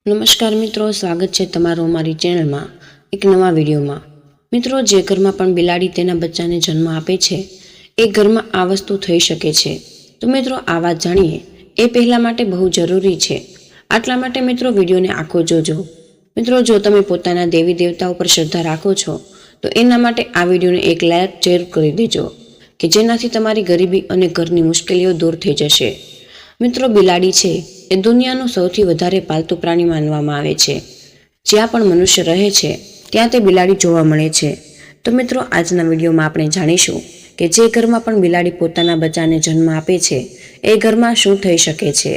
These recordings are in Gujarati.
નમસ્કાર મિત્રો, સ્વાગત છે તમારું અમારી ચેનલમાં એક નવા વિડીયોમાં। મિત્રો, જે ઘરમાં પણ બિલાડી તેના બચ્ચાને જન્મ આપે છે એ ઘરમાં આ વસ્તુ થઈ શકે છે। તો મિત્રો, આ વાત જાણીએ એ પહેલા માટે બહુ જરૂરી છે, આટલા માટે મિત્રો વિડીયોને આખો જોજો। મિત્રો, જો તમે પોતાના દેવી દેવતાઓ પર શ્રદ્ધા રાખો છો તો એના માટે આ વિડીયોને એક લાઈક જરૂર કરી દેજો કે જેનાથી તમારી ગરીબી અને ઘરની મુશ્કેલીઓ દૂર થઈ જશે। મિત્રો, બિલાડી છે એ દુનિયાનું સૌથી વધારે પાલતુ પ્રાણી માનવામાં આવે છે। જ્યાં પણ મનુષ્ય રહે છે ત્યાં તે બિલાડી જોવા મળે છે। તો મિત્રો, આજના વિડીયોમાં આપણે જાણીશું કે જે ઘરમાં પણ બિલાડી પોતાના બચ્ચાને જન્મ આપે છે એ ઘરમાં શું થઈ શકે છે।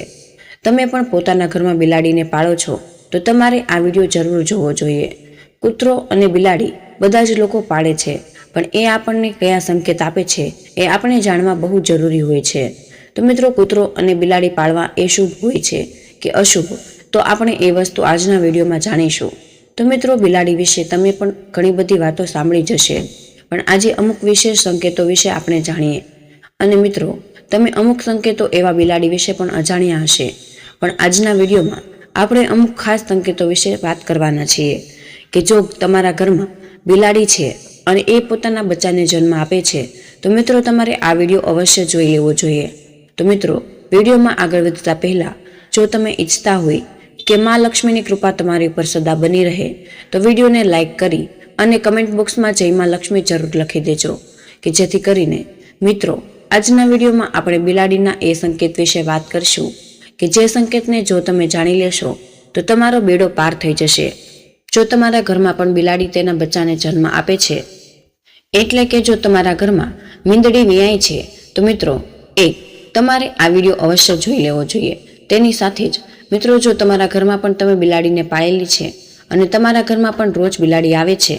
તમે પણ પોતાના ઘરમાં બિલાડીને પાળો છો તો તમારે આ વિડીયો જરૂર જોવો જોઈએ। કૂતરો અને બિલાડી બધા જ લોકો પાળે છે, પણ એ આપણને કયા સંકેત આપે છે એ આપણે જાણવા બહુ જરૂરી હોય છે। તો મિત્રો, કૂતરો અને બિલાડી પાળવા એ શુભ હોય છે કે અશુભ, તો આપણે એ વસ્તુ આજના વિડીયોમાં જાણીશું। તો મિત્રો, બિલાડી વિશે તમે પણ ઘણી બધી વાતો સાંભળી જશે, પણ આજે અમુક વિશેષ સંકેતો વિશે આપણે જાણીએ। અને મિત્રો, તમે અમુક સંકેતો એવા બિલાડી વિશે પણ અજાણ્યા હશે, પણ આજના વિડીયોમાં આપણે અમુક ખાસ સંકેતો વિશે વાત કરવાના છીએ કે જો તમારા ઘરમાં બિલાડી છે અને એ પોતાના બચ્ચાને જન્મ આપે છે તો મિત્રો તમારે આ વિડીયો અવશ્ય જોઈ લેવો જોઈએ। તો મિત્રો, વિડીયોમાં આગળ વધતા પહેલા જો તમે ઈચ્છતા હોય કે માં લક્ષ્મીની કૃપા તમારી ઉપર સદા બની રહે તો વિડીયોને લાઈક કરી અને કમેન્ટ બોક્સમાં જય માં લક્ષ્મી જરૂર લખી દેજો કે જેથી કરીને મિત્રો આજના વિડીયોમાં આપણે બિલાડીના એ સંકેત વિશે વાત કરશું કે જે સંકેતને જો તમે જાણી લેશો તો તમારો બેડો પાર થઈ જશે। જો તમારા ઘરમાં પણ બિલાડી તેના બચ્ચાને જન્મ આપે છે, એટલે કે જો તમારા ઘરમાં મીંદડી વિયાય છે તો મિત્રો તમારે આ વિડીયો અવશ્ય જોઈ લેવો જોઈએ। તેની સાથે જ મિત્રો, જો તમારા ઘરમાં પણ તમે બિલાડીને પાળેલી છે અને તમારા ઘરમાં પણ રોજ બિલાડી આવે છે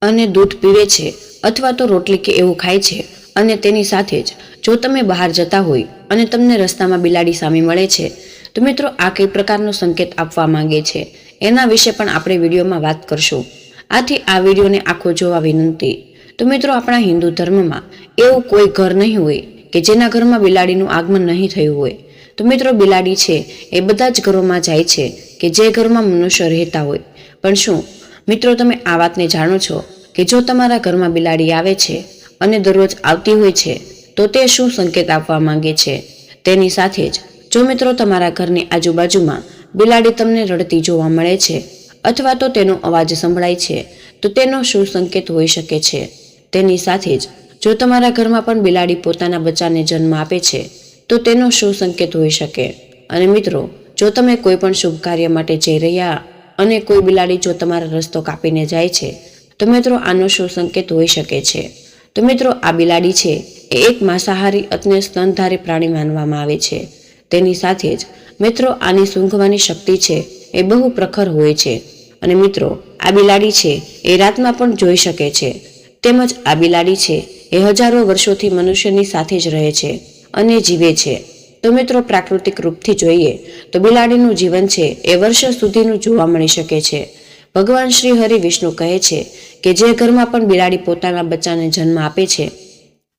અને દૂધ પીવે છે અથવા તો રોટલી કે એવું ખાય છે, અને તેની સાથે જ જો તમે બહાર જતા હોય અને તમને રસ્તામાં બિલાડી સામે મળે છે તો મિત્રો આ કઈ પ્રકારનો સંકેત આપવા માંગે છે એના વિશે પણ આપણે વિડીયોમાં વાત કરશું। આથી આ વિડીયોને આખો જોવા વિનંતી। તો મિત્રો, આપણા હિન્દુ ધર્મમાં એવું કોઈ ઘર નહીં હોય કે જેના ઘરમાં બિલાડીનું આગમન નહીં થયું હોય। તો મિત્રો, બિલાડી છે એ બધા જ ઘરોમાં જાય છે કે જે ઘરમાં મનુષ્ય રહેતા હોય। પણ શું મિત્રો તમે આ વાતને જાણો છો કે જો તમારા ઘરમાં બિલાડી આવે છે અને દરરોજ આવતી હોય છે તો તે શું સંકેત આપવા માંગે છે? તેની સાથે જ જો મિત્રો તમારા ઘરની આજુબાજુમાં બિલાડી તમને રડતી જોવા મળે છે અથવા તો તેનો અવાજ સંભળાય છે તો તેનો શું સંકેત હોઈ શકે છે? તેની સાથે જ જો તમારા ઘરમાં પણ બિલાડી પોતાના બચ્ચાને જન્મ આપે છે તો તેનો શું સંકેત હોઈ શકે? અને મિત્રો, જો તમે કોઈ પણ શુભ કાર્ય માટે જઈ રહ્યા અને કોઈ બિલાડી જો તમારો રસ્તો કાપીને જાય છે તો મિત્રો આનો શું સંકેત હોઈ શકે છે? તો મિત્રો, આ બિલાડી છે એ એક માંસાહારી અને સ્તનધારી પ્રાણી માનવામાં આવે છે। તેની સાથે જ મિત્રો આની સૂંઘવાની શક્તિ છે એ બહુ પ્રખર હોય છે, અને મિત્રો આ બિલાડી છે એ રાતમાં પણ જોઈ શકે છે। તેમજ આ બિલાડી છે એ હજારો વર્ષોથી મનુષ્યની સાથે જ રહે છે અને જીવે છે। તો મિત્રો, પ્રાકૃતિક રૂપથી જોઈએ તો બિલાડીનું જીવન છે એ વર્ષો સુધીનું જોવા મળી શકે છે। ભગવાન શ્રી હરિ વિષ્ણુ કહે છે કે જે ઘરમાં પણ બિલાડી પોતાના બચ્ચાને જન્મ આપે છે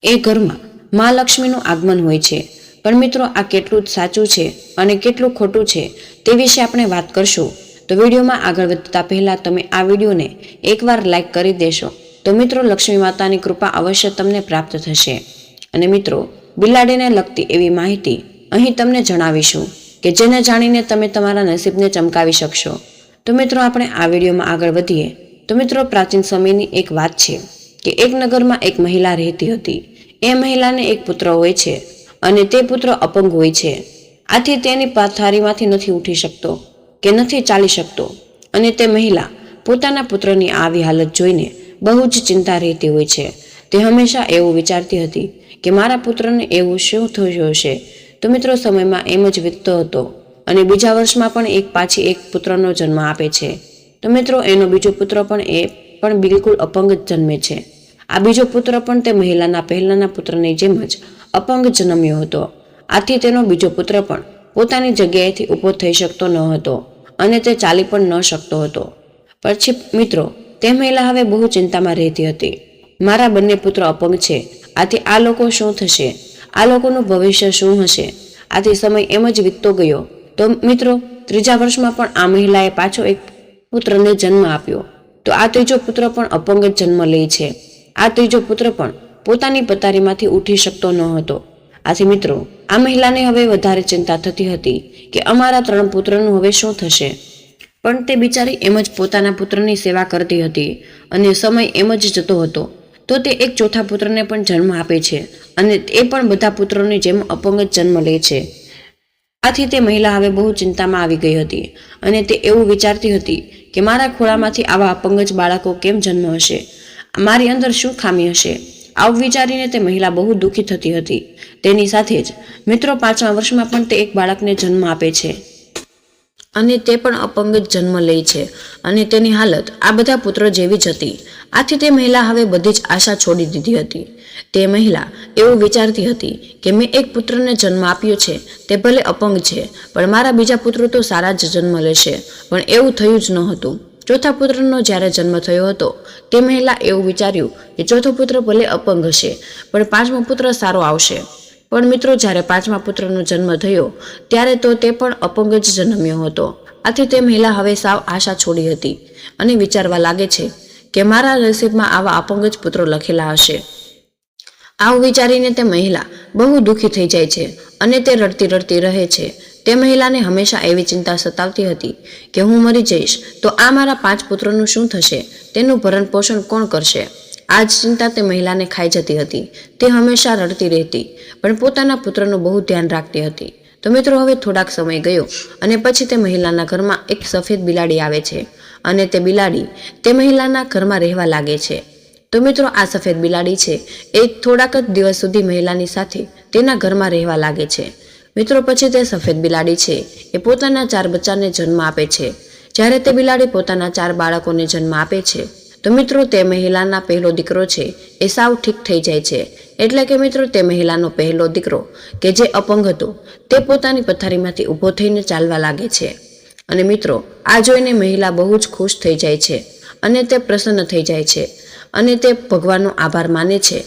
એ ઘરમાં માં લક્ષ્મીનું આગમન હોય છે। પણ મિત્રો, આ કેટલું સાચું છે અને કેટલું ખોટું છે તે વિશે આપણે વાત કરશું। તો વિડીયોમાં આગળ વધતા પહેલા તમે આ વિડીયોને એકવાર લાઈક કરી દેશો તો મિત્રો લક્ષ્મી માતાની કૃપા અવશ્ય તમને પ્રાપ્ત થશે। અને મિત્રો, બિલાડીને લગતી એવી માહિતી અહીં તમને જણાવીશું કે જેને જાણીને તમે તમારા નસીબને ચમકાવી શકશો। તો મિત્રો, આપણે આ વિડીયોમાં આગળ વધીએ તો મિત્રો, પ્રાચીન સમયની એક વાત છે કે એક નગરમાં એક મહિલા રહેતી હતી। એ મહિલાને એક પુત્ર હોય છે અને તે પુત્ર અપંગ હોય છે। આથી તેની પથારીમાંથી નથી ઉઠી શકતો કે નથી ચાલી શકતો, અને તે મહિલા પોતાના પુત્રની આવી હાલત જોઈને બહુ જ ચિંતા રહેતી હોય છે। તે હંમેશા એવું વિચારતી હતી કે મારા પુત્રને એવું શું થયું હશે? તો મિત્રો, સમયમાં એમ જ વીતતો હતો અને બીજા વર્ષમાં પણ એક પાછી એક પુત્રનો જન્મ આપે છે। તો મિત્રો, એનો બીજો પુત્ર પણ બિલકુલ અપંગ જ જન્મે છે। આ બીજો પુત્ર પણ તે મહિલાના પહેલાના પુત્રની જેમ જ અપંગ જન્મ્યો હતો। આથી તેનો બીજો પુત્ર પણ પોતાની જગ્યાએથી ઊભો થઈ શકતો ન હતો અને તે ચાલી પણ ન શકતો હતો। પછી મિત્રો, તે મહિલા હવે બહુ ચિંતામાં રહેતી હતી। મારા બંને પુત્ર અપંગ છે, આથી આ લોકો શું થશે? આ લોકોનું ભવિષ્ય શું હશે? આથી સમય એમ જ વીતતો ગયો। તો મિત્રો, ત્રીજા વર્ષમાં પણ આ મહિલાએ પાછો એક પુત્રને જન્મ આપ્યો. તો આ ત્રીજો પુત્ર પણ અપંગ જ જન્મ લે છે. આ ત્રીજો પુત્ર પણ પોતાની પથારીમાંથી ઉઠી શકતો ન હતો. આથી મિત્રો, આ મહિલાને હવે વધારે ચિંતા થતી હતી કે અમારા 3 પુત્રનું હવે શું થશે. પણ તે બિચારી એમ જ પોતાના પુત્રની સેવા કરતી હતી અને સમય એમ જ જતો હતો. તો તે એક ચોથા પુત્રને પણ જન્મ આપે છે અને એ પણ બધા પુત્રોની જેમ અપંગ જ જન્મ લે છે. આથી તે મહિલા હવે બહુ ચિંતામાં આવી ગઈ હતી અને તે એવું વિચારતી હતી કે મારા ખોળામાંથી આવા અપંગ જ બાળકો કેમ જન્મ હશે, મારી અંદર શું ખામી હશે. આવું વિચારીને તે મહિલા બહુ દુઃખી થતી હતી. તેની સાથે જ મિત્રો 5મા વર્ષમાં પણ તે એક બાળકને જન્મ આપે છે અને તે પણ અપંગ જ જન્મ લે છે અને તેની હાલત આ બધા પુત્રો જેવી જ હતી. આથી તે મહિલા હવે બધી જ આશા છોડી દીધી હતી. તે મહિલા એવું વિચારતી હતી કે મેં એક પુત્રને જન્મ આપ્યો છે, તે ભલે અપંગ છે પણ મારા બીજા પુત્રો તો સારા જ જન્મ લેશે. પણ એવું થયું જ ન હતું. ચોથા પુત્રનો જ્યારે જન્મ થયો હતો તે મહિલા એવું વિચાર્યું કે ચોથો પુત્ર ભલે અપંગ હશે પણ 5મો પુત્ર સારો આવશે. પણ મિત્રો, જ્યારે 5મા પુત્રનો જન્મ થયો ત્યારે તો તે પણ અપંગ જ જન્મ્યો હતો. આથી તે મહિલા હવે સાવ આશા છોડી હતી અને વિચારવા લાગે છે કે મારા નસીબમાં આવા અપંગ જ પુત્રો લખેલા હશે. આવું વિચારીને તે મહિલા બહુ દુઃખી થઈ જાય છે અને તે રડતી રડતી રહે છે. તે મહિલાને હંમેશા એવી ચિંતા સતાવતી હતી કે હું મરી જઈશ તો આ મારા 5 પુત્રોનું શું થશે, તેનું ભરણ પોષણ કોણ કરશે. આ જ ચિંતા તે મહિલાને ખાઈ જતી હતી. તે હંમેશા રડતી રહેતી પણ પોતાના પુત્રનું બહુ ધ્યાન રાખતી હતી. તો મિત્રો, હવે થોડાક સમય ગયો અને પછી તે મહિલાના ઘરમાં એક સફેદ બિલાડી આવે છે અને તે બિલાડી તે મહિલાના ઘરમાં રહેવા લાગે છે. તો મિત્રો, આ સફેદ બિલાડી છે એ થોડાક જ દિવસ સુધી મહિલાની સાથે તેના ઘરમાં રહેવા લાગે છે. મિત્રો, પછી તે સફેદ બિલાડી છે એ પોતાના 4 બચ્ચાને જન્મ આપે છે. જ્યારે તે બિલાડી પોતાના 4 બાળકોને જન્મ આપે છે તો મિત્રો, તે મહિલાના પહેલો દીકરો છે એ સાવ ઠીક થઈ જાય છે. એટલે કે મિત્રો, તે મહિલાનો પહેલો દીકરો કે જે અપંગ હતો તે પોતાની પથારીમાંથી ઊભો થઈને ચાલવા લાગે છે. અને મિત્રો, આ જોઈને મહિલા બહુ જ ખુશ થઈ જાય છે અને તે પ્રસન્ન થઈ જાય છે અને તે ભગવાનનો આભાર માને છે.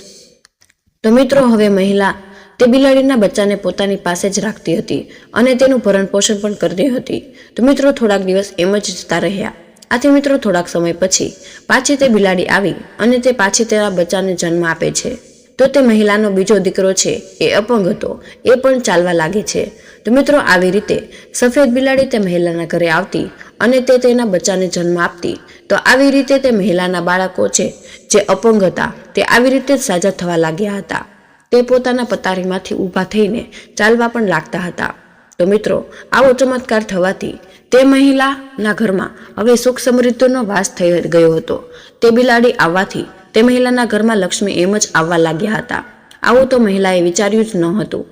તો મિત્રો, હવે મહિલા તે બિલાડીના બચ્ચાને પોતાની પાસે જ રાખતી હતી અને તેનું ભરણ પોષણ પણ કરતી હતી. તો મિત્રો, થોડાક દિવસ એમ જ જતા રહ્યા. આથી મિત્રો, થોડાક સમય પછી પાછી તે બિલાડી આવી અને તે પાછી તેના બચ્ચાને જન્મ આપે છે. તો તે મહિલાનો બીજો દીકરો છે એ અપંગ હતો, એ પણ ચાલવા લાગે છે. તો મિત્રો, આવી રીતે સફેદ બિલાડી તે મહિલાના ઘરે આવતી અને તે તેના બચ્ચાને જન્મ આપતી. તો આવી રીતે તે મહિલાના બાળકો છે જે અપંગ હતા તે આવી રીતે જ સાજા થવા લાગ્યા હતા. તે પોતાના પથારીમાંથી ઊભા થઈને ચાલવા પણ લાગતા હતા. તો મિત્રો, આવો ચમત્કાર થવાથી તે મહિલાના ઘરમાં હવે સુખ સમૃદ્ધિનો વાસ થઈ ગયો હતો. તે બિલાડી આવવાથી તે મહિલાના ઘરમાં લક્ષ્મી એમ જ આવવા લાગ્યા હતા. આવું તો મહિલાએ વિચાર્યું જ ન હતું.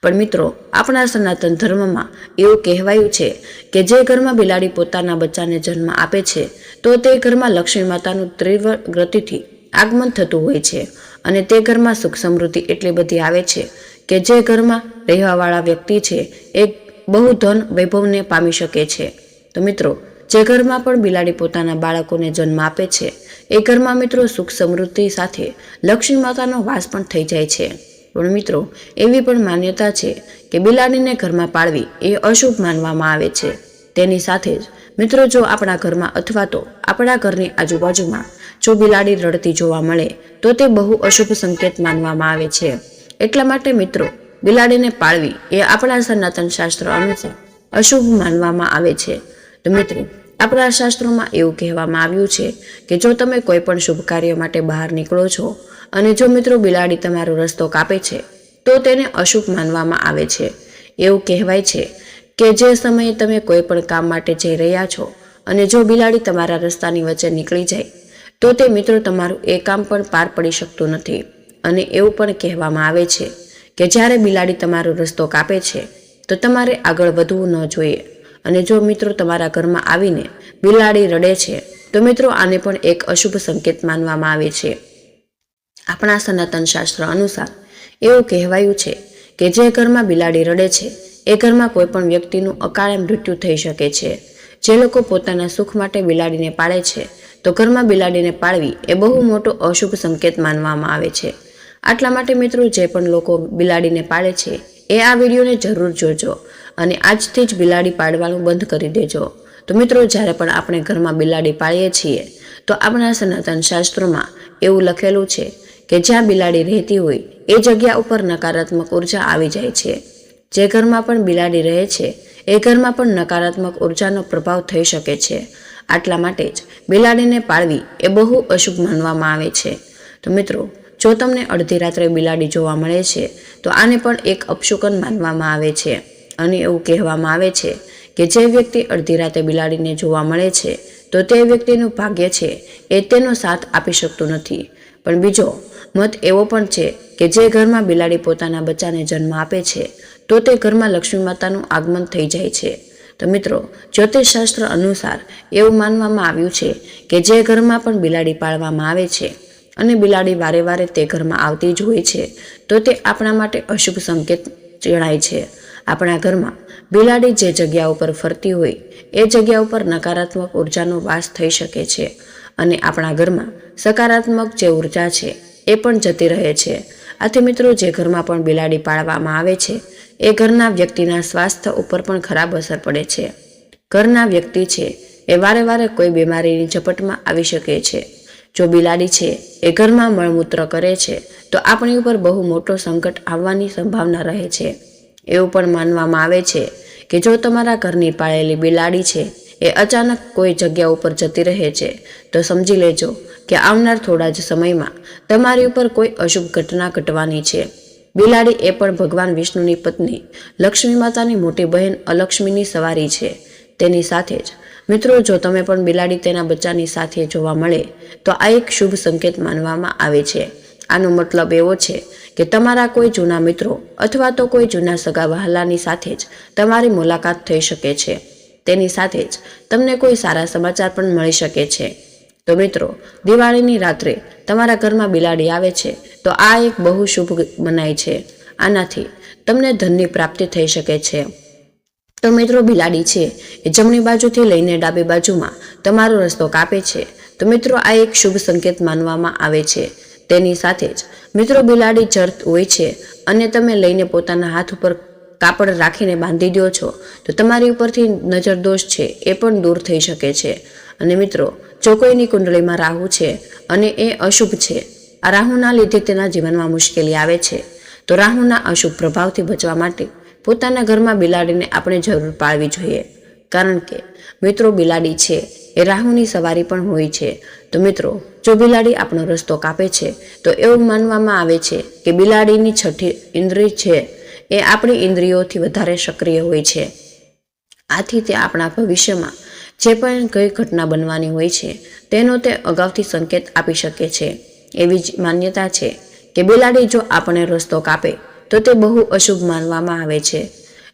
પણ મિત્રો, આપણા સનાતન ધર્મમાં એવું કહેવાયું છે કે જે ઘરમાં બિલાડી પોતાના બચ્ચાને જન્મ આપે છે તો તે ઘરમાં લક્ષ્મી માતાનું તીવ્ર ગતિથી આગમન થતું હોય છે અને તે ઘરમાં સુખ સમૃદ્ધિ એટલી બધી આવે છે કે જે ઘરમાં રહેવાવાળા વ્યક્તિ છે એ બહુ ધન વૈભવને પામી શકે છે. તો મિત્રો, જે ઘરમાં પણ બિલાડી પોતાના બાળકોને જન્મ આપે છે એ ઘરમાં મિત્રો સુખ સમૃદ્ધિ સાથે લક્ષ્મી માતાનો વાસ પણ થઈ જાય છે. પણ મિત્રો, એવી પણ માન્યતા છે કે બિલાડીને ઘરમાં પાળવી એ અશુભ માનવામાં આવે છે. તેની સાથે જ મિત્રો, જો આપણા ઘરમાં અથવા તો આપણા ઘરની આજુબાજુમાં જો બિલાડી રડતી જોવા મળે તો તે બહુ અશુભ સંકેત માનવામાં આવે છે. એટલા માટે મિત્રો, બિલાડીને પાળવી એ આપણા સનાતન શાસ્ત્ર અનુસાર અશુભ માનવામાં આવે છે. તો મિત્રો, આપણા શાસ્ત્રોમાં એવું કહેવામાં આવ્યું છે કે જો તમે કોઈ પણ શુભ કાર્ય માટે બહાર નીકળો છો અને જો મિત્રો બિલાડી તમારો રસ્તો કાપે છે તો તેને અશુભ માનવામાં આવે છે. એવું કહેવાય છે કે જે સમયે તમે કોઈ પણ કામ માટે જઈ રહ્યા છો અને જો બિલાડી તમારા રસ્તાની વચ્ચે નીકળી જાય તો તે મિત્રો તમારું એ કામ પણ પાર પડી શકતું નથી. અને એવું પણ કહેવામાં આવે છે કે જ્યારે બિલાડી તમારો રસ્તો કાપે છે તો તમારે આગળ વધવું ન જોઈએ. અને જો મિત્રો તમારા ઘરમાં આવીને બિલાડી રડે છે તો મિત્રો આને પણ એક અશુભ સંકેત માનવામાં આવે છે. આપણા સનાતન શાસ્ત્ર અનુસાર એવું કહેવાયું છે કે જે ઘરમાં બિલાડી રડે છે એ ઘરમાં કોઈ પણ વ્યક્તિનું અકાળે મૃત્યુ થઈ શકે છે. જે લોકો પોતાના સુખ માટે બિલાડીને પાળે છે તો ઘરમાં બિલાડીને પાળવી એ બહુ મોટો અશુભ સંકેત માનવામાં આવે છે. આટલા માટે મિત્રો, જે પણ લોકો બિલાડીને પાળે છે એ આ વિડીયોને જરૂર જોજો અને આજથી જ બિલાડી પાળવાનું બંધ કરી દેજો. તો મિત્રો, જ્યારે પણ આપણે ઘરમાં બિલાડી પાળીએ છીએ તો આપણા સનાતન શાસ્ત્રોમાં એવું લખેલું છે કે જ્યાં બિલાડી રહેતી હોય એ જગ્યા ઉપર નકારાત્મક ઉર્જા આવી જાય છે. જે ઘરમાં પણ બિલાડી રહે છે એ ઘરમાં પણ નકારાત્મક ઉર્જાનો પ્રભાવ થઈ શકે છે. આટલા માટે જ બિલાડીને પાળવી એ બહુ અશુભ માનવામાં આવે છે. તો મિત્રો, જો તમને અડધી રાત્રે બિલાડી જોવા મળે છે તો આને પણ એક અપશુકન માનવામાં આવે છે. અને એવું કહેવામાં આવે છે કે જે વ્યક્તિ અડધી રાતે બિલાડીને જોવા મળે છે તો તે વ્યક્તિનું ભાગ્ય છે એ તેનો સાથ આપી શકતું નથી. પણ બીજો મત એવો પણ છે કે જે ઘરમાં બિલાડી પોતાના બચ્ચાને જન્મ આપે છે તો તે ઘરમાં લક્ષ્મી માતાનું આગમન થઈ જાય છે. તો મિત્રો, જ્યોતિષશાસ્ત્ર અનુસાર એવું માનવામાં આવ્યું છે કે જે ઘરમાં પણ બિલાડી પાળવામાં આવે છે અને બિલાડી વારે વારે તે ઘરમાં આવતી જ હોય છે તો તે આપણા માટે અશુભ સંકેત જણાય છે. આપણા ઘરમાં બિલાડી જે જગ્યા ઉપર ફરતી હોય એ જગ્યા ઉપર નકારાત્મક ઉર્જાનો વાસ થઈ શકે છે અને આપણા ઘરમાં સકારાત્મક જે ઉર્જા છે એ પણ જતી રહે છે. આથી મિત્રો, જે ઘરમાં પણ બિલાડી પાળવામાં આવે છે એ ઘરના વ્યક્તિના સ્વાસ્થ્ય ઉપર પણ ખરાબ અસર પડે છે. ઘરના વ્યક્તિ છે એ વારે વારે કોઈ બીમારીની ઝપટમાં આવી શકે છે. જો બિલાડી છે એ ઘરમાં મળમૂત્ર કરે છે તો આપણી ઉપર બહુ મોટો સંકટ આવવાની સંભાવના રહે છે. એવું પણ માનવામાં આવે છે કે જો તમારા ઘરની પાળેલી બિલાડી છે એ અચાનક કોઈ જગ્યા ઉપર જતી રહે છે તો સમજી લેજો કે આવનાર થોડા જ સમયમાં તમારી ઉપર કોઈ અશુભ ઘટના ઘટવાની છે. બિલાડી એ પણ ભગવાન વિષ્ણુની પત્ની લક્ષ્મી માતાની મોટી બહેન અલક્ષ્મીની સવારી છે. તેની સાથે જ મિત્રો, જો તમે પણ બિલાડી તેના બચ્ચાની સાથે જોવા મળે તો આ એક શુભ સંકેત માનવામાં આવે છે. આનો મતલબ એવો છે કે તમારા કોઈ જૂના મિત્રો અથવા તો કોઈ જૂના સગા વહાલાની સાથે જ તમારી મુલાકાત થઈ શકે છે. તેની સાથે જ તમને કોઈ સારા સમાચાર પણ મળી શકે છે. તો મિત્રો, દિવાળીની રાત્રે તમારા ઘરમાં બિલાડી આવે છે તો આ એક બહુ શુભ મનાય છે. આનાથી તમને ધનની પ્રાપ્તિ થઈ શકે છે. તો મિત્રો, બિલાડી છે એ જમણી બાજુથી લઈને ડાબી બાજુમાં તમારો રસ્તો કાપે છે તો મિત્રો, આ એક શુભ સંકેત માનવામાં આવે છે. તેની સાથે જ મિત્રો, બિલાડી ચરત હોય છે અને તમે લઈને પોતાના હાથ ઉપર કાપડ રાખીને બાંધી દો છો તો તમારી ઉપરથી નજર દોષ છે એ પણ દૂર થઈ શકે છે. અને મિત્રો, જો કોઈની કુંડળીમાં રાહુ છે અને એ અશુભ છે, આ રાહુના લીધે તેના જીવનમાં મુશ્કેલી આવે છે, તો રાહુના અશુભ પ્રભાવથી બચવા માટે પોતાના ઘરમાં બિલાડીને આપણે જરૂર પાળવી જોઈએ. કારણ કે મિત્રો, બિલાડી છે એ રાહુની સવારી પણ હોય છે. તો મિત્રો, જો બિલાડી આપણો રસ્તો કાપે છે તો એવું માનવામાં આવે છે કે બિલાડીની છઠ્ઠી ઇન્દ્રિય છે એ આપણી ઇન્દ્રિયોથી વધારે સક્રિય હોય છે. આથી તે આપણા ભવિષ્યમાં જે પણ કઈ ઘટના બનવાની હોય છે તેનો તે અગાઉથી સંકેત આપી શકે છે. એવી જ માન્યતા છે કે બિલાડી જો આપણે રસ્તો કાપે તો તે બહુ અશુભ માનવામાં આવે છે.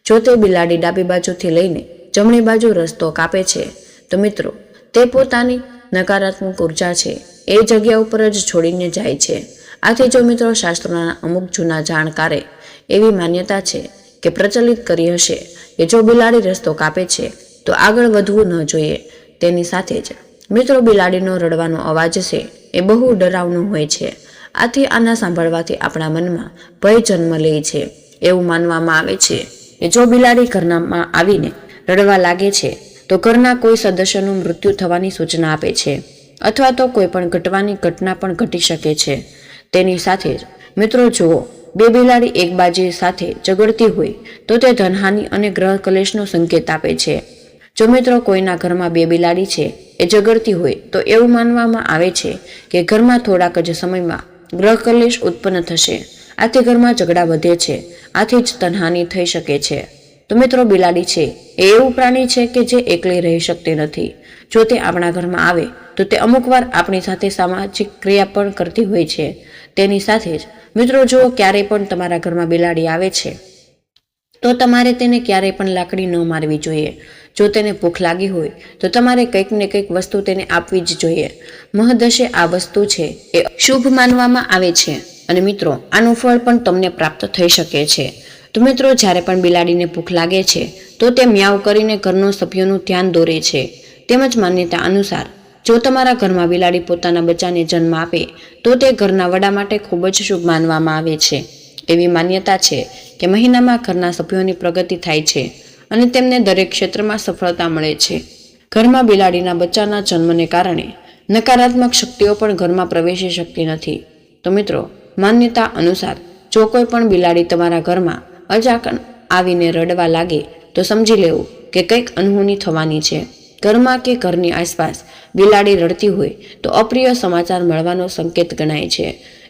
જો તે બિલાડી ડાબી બાજુથી લઈને જમણી બાજુ રસ્તો કાપે છે તો મિત્રો, તે પોતાની નકારાત્મક ઉર્જા છે એ જગ્યા ઉપર જ છોડીને જાય છે. આથી જો મિત્રો, શાસ્ત્રોના અમુક જૂના જાણકારે એવી માન્યતા છે કે પ્રચલિત કરી હશે કે જો બિલાડી રસ્તો કાપે છે તો આગળ વધવું ન જોઈએ. તેની સાથે જ મિત્રો, બિલાડીનો રડવાનો અવાજ છે એ બહુ ડરાવનો હોય છે. આથી આના સાંભળવાથી આપણા મનમાં ભય જન્મ લે છે. એવું માનવામાં આવે છે કે જો બિલાડી ઘરમાં આવીને રડવા લાગે છે તો ઘરના કોઈ સદસ્યનું મૃત્યુ થવાની સૂચના આપે છે અથવા તો કોઈ પણ ઘટવાની ઘટના પણ ઘટી શકે છે. તેની સાથે જ મિત્રો, જુઓ, બે બિલાડી એક બાજી સાથે ઝઘડતી હોય તો તે ધનહાનિ અને ગ્રહ કલેશનો સંકેત આપે છે. જો મિત્રો, કોઈના ઘરમાં બે બિલાડી છે એ ઝઘડતી હોય તો એવું માનવામાં આવે છે કે ઘરમાં થોડાક જ સમયમાં ગ્રહ કલેશ ઉત્પન્ન થશે. આથી ઘરમાં ઝઘડા વધે છે. આથી જ ધનહાનિ થઈ શકે છે. તો મિત્રો, બિલાડી છે એ એવું પ્રાણી છે કે જે એકલી રહી શકતી નથી. જો તે આપણા ઘરમાં આવે તો તે અમુક વાર આપણી સાથે સામાજિક ક્રિયા પણ કરતી હોય છે. તેની સાથે જ મિત્રો, જો ક્યારેય પણ તમારા ઘરમાં બિલાડી આવે છે તો તમારે તેને ક્યારેય પણ લાકડી ન મારવી જોઈએ. જો તેને ભૂખ લાગી હોય તો તમારે કંઈક ને કંઈક વસ્તુ તેને આપવી જ જોઈએ. મહદશે આ વસ્તુ છે એ શુભ માનવામાં આવે છે અને મિત્રો, આનું ફળ પણ તમને પ્રાપ્ત થઈ શકે છે. તો મિત્રો, જ્યારે પણ બિલાડીને ભૂખ લાગે છે તો તે મ્યાઉ કરીને ઘરના સભ્યોનું ધ્યાન દોરે છે. તેમજ માન્યતા અનુસાર જો તમારા ઘરમાં બિલાડી પોતાના બચ્ચાને જન્મ આપે તો તે ઘરના વડા માટે ખૂબ જ શુભ માનવામાં આવે છે. એવી માન્યતા છે કે મહિનામાં ઘરના સભ્યોની પ્રગતિ થાય છે અને તેમને દરેક ક્ષેત્રમાં સફળતા મળે છે. ઘરમાં બિલાડીના બચ્ચાના જન્મને કારણે નકારાત્મક શક્તિઓ પણ ઘરમાં પ્રવેશી શકતી નથી. તો મિત્રો, માન્યતા અનુસાર જો કોઈ પણ બિલાડી તમારા ઘરમાં અચાનક આવીને રડવા લાગે તો સમજી લેવું કે કંઈક અનહોની થવાની છે. ઘરમાં કે ઘરની આસપાસ બિલાડી રડતી હોય તો અપ્રિય સમાચાર મળવાનો સંકેત ગણાય છે.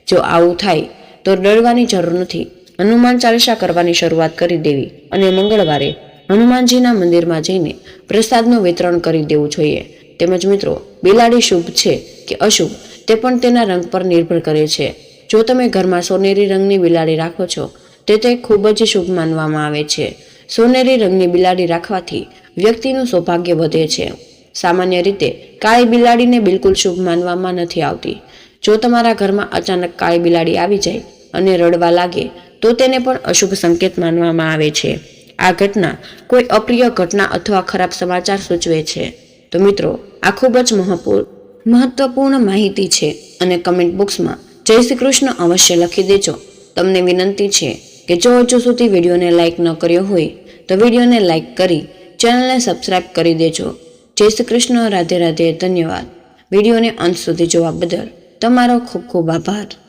જો આવું થાય તો ડરવાની જરૂર નથી. હનુમાન ચાલીસા કરવાની શરૂઆત કરી દેવી અને મંગળવારે હનુમાનજીના મંદિરમાં જઈને પ્રસાદનું વિતરણ કરી દેવું જોઈએ. તેમજ મિત્રો, બિલાડી શુભ છે કે અશુભ તે પણ તેના રંગ પર નિર્ભર કરે છે. જો તમે ઘરમાં સોનેરી રંગની બિલાડી રાખો છો તો તે ખૂબ જ શુભ માનવામાં આવે છે. સોનેરી રંગની બિલાડી રાખવાથી વ્યક્તિનું સૌભાગ્ય વધે છે. સામાન્ય રીતે કાળી બિલાડીને બિલકુલ શુભ માનવામાં નથી આવતી. જો તમારા ઘરમાં અચાનક કાળી બિલાડી આવી જાય અને રડવા લાગે તો તેને પણ અશુભ સંકેત માનવામાં આવે છે. આ ઘટના કોઈ અપ્રિય ઘટના અથવા ખરાબ સમાચાર સૂચવે છે. તો મિત્રો, આ ખૂબ જ મહત્વપૂર્ણ માહિતી છે અને કમેન્ટ બોક્સમાં જય શ્રી કૃષ્ણ અવશ્ય લખી દેજો. તમને વિનંતી છે કે જો હજુ સુધી વિડીયોને લાઇક ન કર્યો હોય તો વિડીયોને લાઇક કરી ચેનલને સબસ્ક્રાઇબ કરી દેજો. જય શ્રી કૃષ્ણ. રાધે રાધે. ધન્યવાદ. વિડીયોને અંત સુધી જોવા બદલ તમારો ખૂબ ખૂબ આભાર.